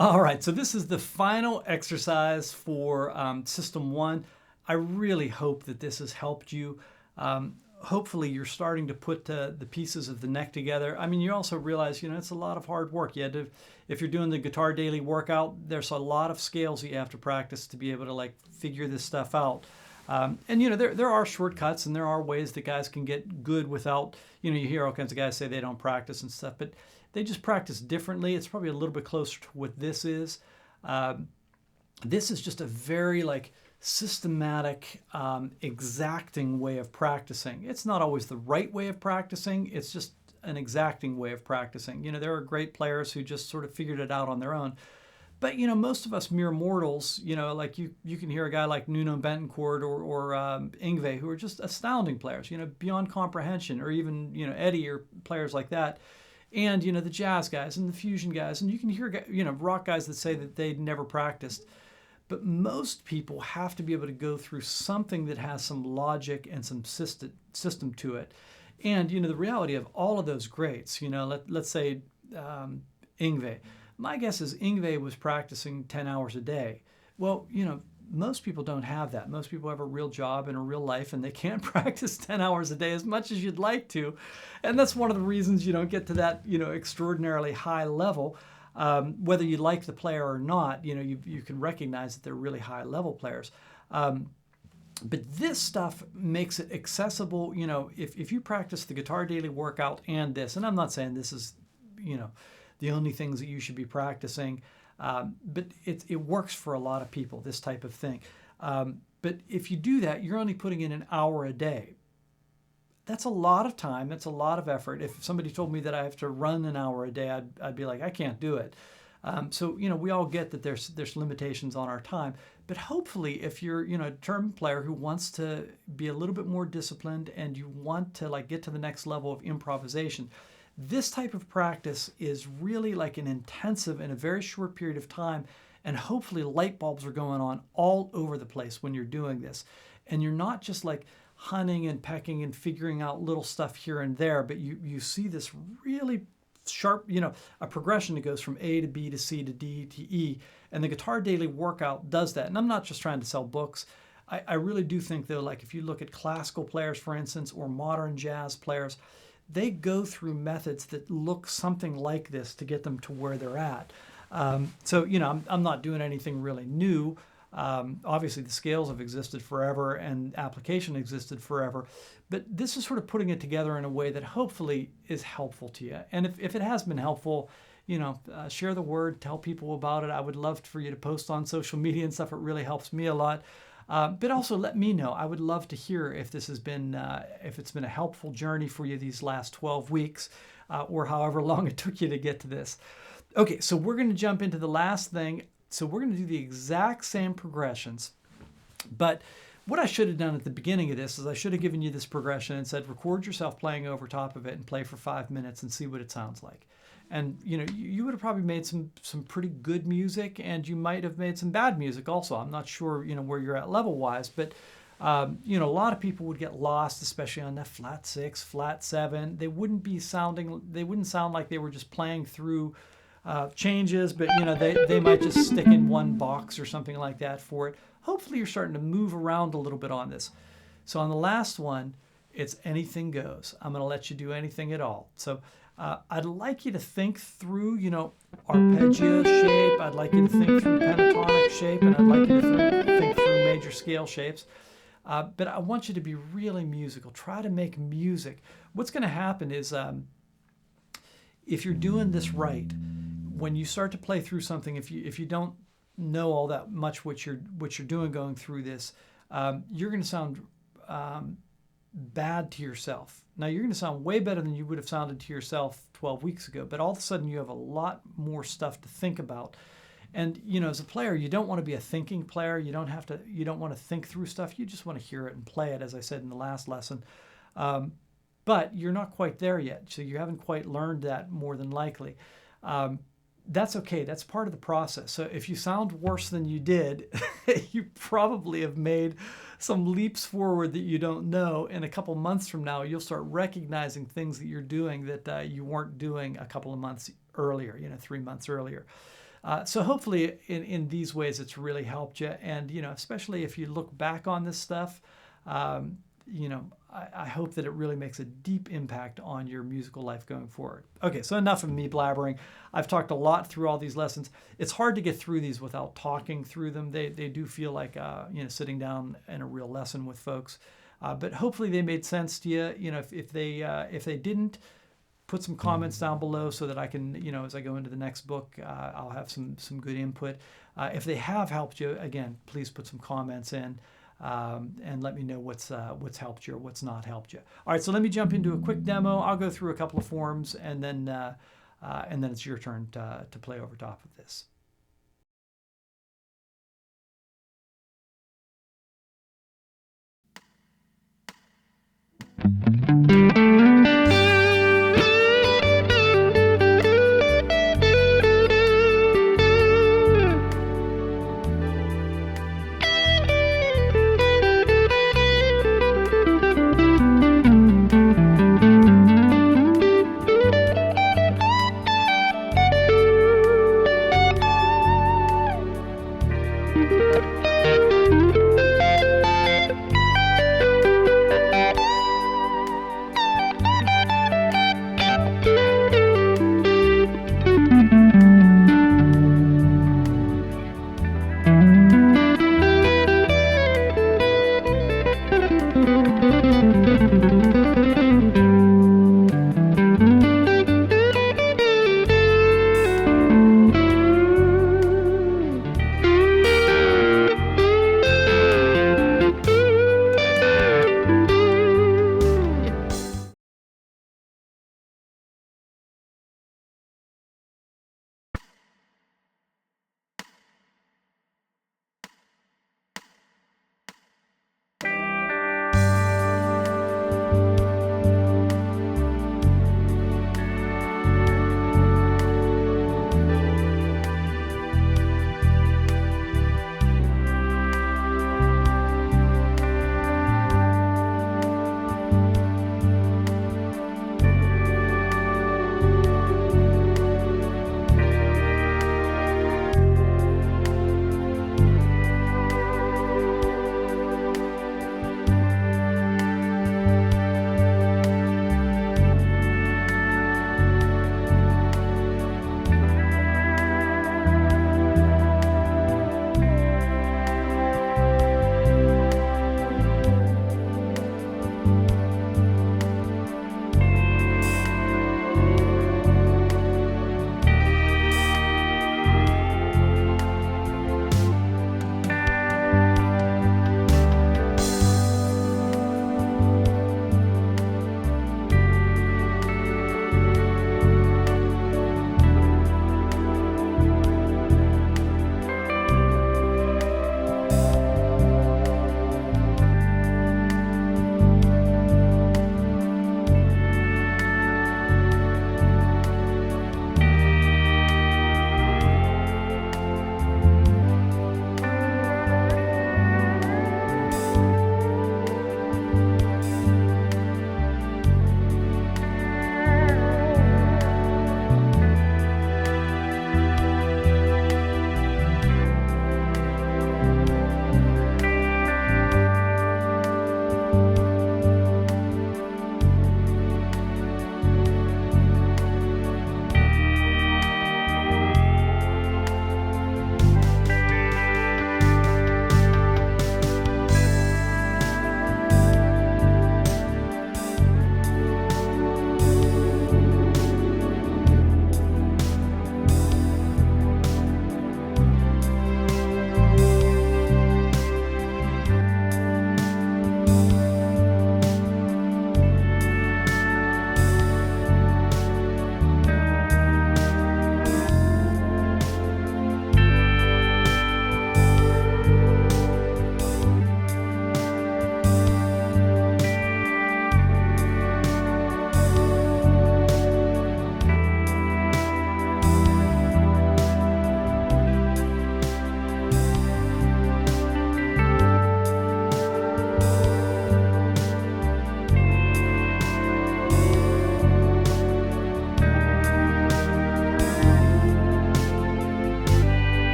All right, so this is the final exercise for System 1. I really hope that this has helped you. Hopefully you're starting to put the pieces of the neck together. I mean, you also realize, it's a lot of hard work. You had to, if you're doing the Guitar Daily workout, there's a lot of scales that you have to practice to be able to like figure this stuff out. And there are shortcuts and there are ways that guys can get good without, you hear all kinds of guys say they don't practice and stuff, but they just practice differently. It's probably a little bit closer to what this is. This is just a very like systematic, exacting way of practicing. It's not always the right way of practicing. It's just an exacting way of practicing. There are great players who just sort of figured it out on their own. But, most of us mere mortals, like you can hear a guy like Nuno Betancourt or Yngwie, who are just astounding players, beyond comprehension, or even, Eddie or players like that. And, the jazz guys and the fusion guys. And you can hear, rock guys that say that they'd never practiced. But most people have to be able to go through something that has some logic and some system to it. And, the reality of all of those greats, let's say Yngwie. My guess is Yngwie was practicing 10 hours a day. Well, most people don't have that. Most people have a real job and a real life, and they can't practice 10 hours a day as much as you'd like to. And that's one of the reasons you don't get to that, extraordinarily high level. Whether you like the player or not, you can recognize that they're really high level players. But this stuff makes it accessible. If you practice the Guitar Daily workout and this, and I'm not saying this is, the only things that you should be practicing, but it works for a lot of people, this type of thing. But if you do that, you're only putting in an hour a day. That's a lot of time. That's a lot of effort. If somebody told me that I have to run an hour a day, I'd be like, I can't do it. So, we all get that there's limitations on our time. But hopefully, if you're, a tournament player who wants to be a little bit more disciplined and you want to like get to the next level of improvisation, this type of practice is really like an intensive in a very short period of time, and hopefully light bulbs are going on all over the place when you're doing this. And you're not just like hunting and pecking and figuring out little stuff here and there, but you see this really sharp, a progression that goes from A to B to C to D to E. And the Guitar Daily workout does that. And I'm not just trying to sell books. I really do think though, like if you look at classical players, for instance, or modern jazz players, they go through methods that look something like this to get them to where they're at. So, I'm not doing anything really new. Obviously, the scales have existed forever and application existed forever. But this is sort of putting it together in a way that hopefully is helpful to you. And if it has been helpful, share the word, tell people about it. I would love for you to post on social media and stuff. It really helps me a lot. But also let me know. I would love to hear if this has been, if it's been a helpful journey for you these last 12 weeks, or however long it took you to get to this. Okay, so we're going to jump into the last thing. So we're going to do the exact same progressions, but what I should have done at the beginning of this is I should have given you this progression and said, record yourself playing over top of it and play for 5 minutes and see what it sounds like. And, you would have probably made some pretty good music, and you might have made some bad music also. I'm not sure, where you're at level-wise, but, a lot of people would get lost, especially on that flat 6, flat 7. They wouldn't sound like they were just playing through changes, but, they might just stick in one box or something like that for it. Hopefully you're starting to move around a little bit on this. So on the last one, it's anything goes. I'm going to let you do anything at all. So I'd like you to think through, arpeggio shape. I'd like you to think through pentatonic shape, and I'd like you to think through major scale shapes. But I want you to be really musical. Try to make music. What's going to happen is if you're doing this right, when you start to play through something, if you don't know all that much what you're doing going through this, you're going to sound bad to yourself. Now, you're going to sound way better than you would have sounded to yourself 12 weeks ago, but all of a sudden you have a lot more stuff to think about. And, as a player, you don't want to be a thinking player. You don't want to think through stuff. You just want to hear it and play it, as I said in the last lesson. But you're not quite there yet, so you haven't quite learned that more than likely. That's okay. That's part of the process. So if you sound worse than you did, you probably have made some leaps forward that you don't know. And a couple months from now, you'll start recognizing things that you're doing that you weren't doing a couple of months earlier, 3 months earlier. So hopefully in these ways it's really helped you. And, especially if you look back on this stuff, I hope that it really makes a deep impact on your musical life going forward. Okay, so enough of me blabbering. I've talked a lot through all these lessons. It's hard to get through these without talking through them. They do feel like, sitting down in a real lesson with folks. But hopefully they made sense to you. If they didn't, put some comments down below so that I can, as I go into the next book, I'll have some good input. If they have helped you, again, please put some comments in and let me know what's helped you or what's not helped you. All right, so let me jump into a quick demo. I'll go through a couple of forms and then it's your turn to play over top of this.